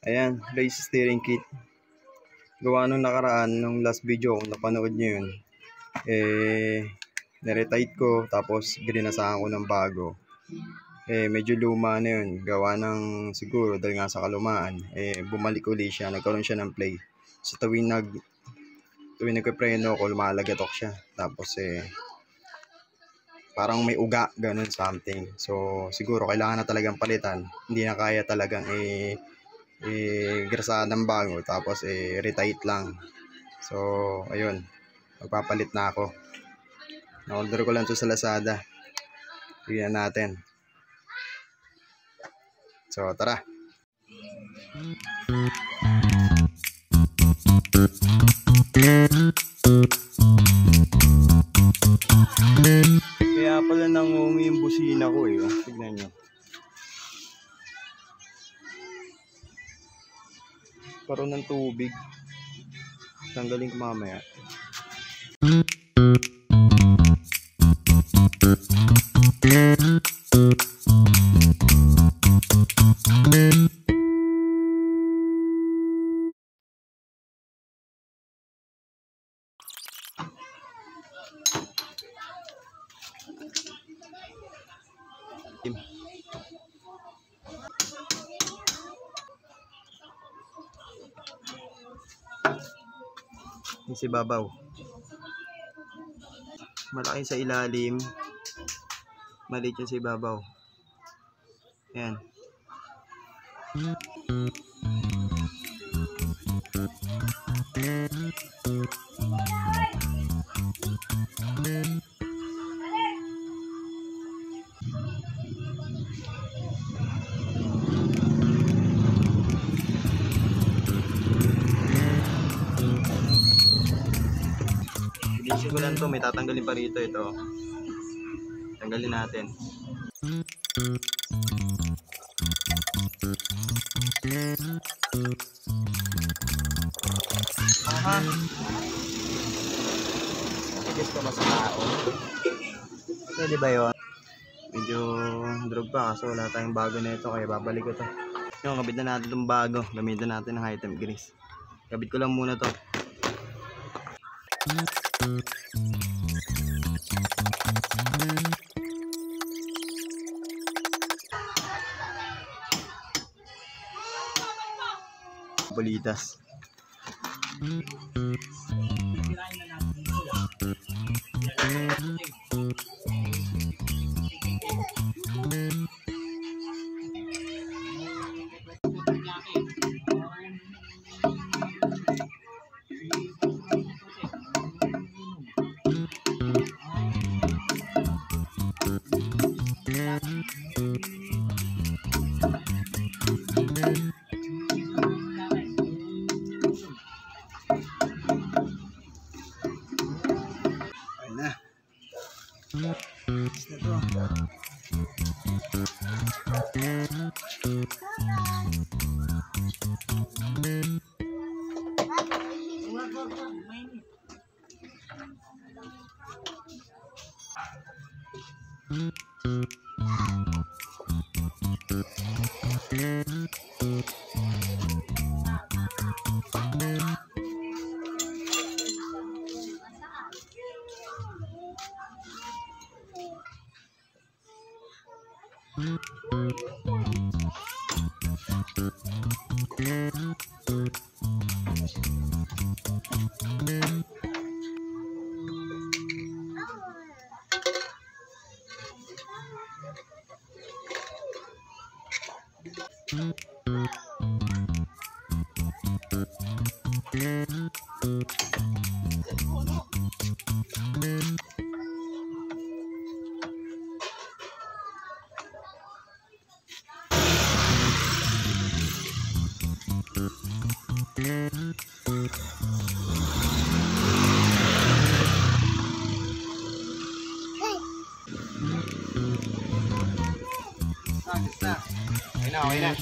Ayan, race steering kit. Gawa nung nakaraan, nung last video kung napanood nyo yun, niretight ko, tapos ginasaan ko ng bago. Medyo luma na yun, gawa ng siguro dahil nga sa kalumaan, bumalik uli siya, nagkaroon siya ng play. So tuwing nagpe-preno ko, lumalagatok siya. Tapos parang may uga, ganun something. So siguro kailangan na talagang palitan. Hindi na kaya talagang grasaan ng bago, tapos retight lang. So ayun, magpapalit na ako. Na-order ko lang ito sa Lazada. Tignan natin. So tara. Kaya pala nangungi yung busina ko eh. Tignan nyo. Karoon ng tubig. Tanggalin ko mamaya. Yung si babaw. Malaki sa ilalim. Maliit yung si babaw. Ayan. Bilisin ko lang to, may tatanggalin pa rito ito. Tanggalin natin. Aha. Tigas ka ba sa tao? Pwede ba yun? Medyo drog pa kasi wala tayong bago na ito, kaya babalik ko to. Yung kabit na natin itong bago. Gamitin natin ng high temp grease. Kabit ko lang muna to. Bolitas. Okay na.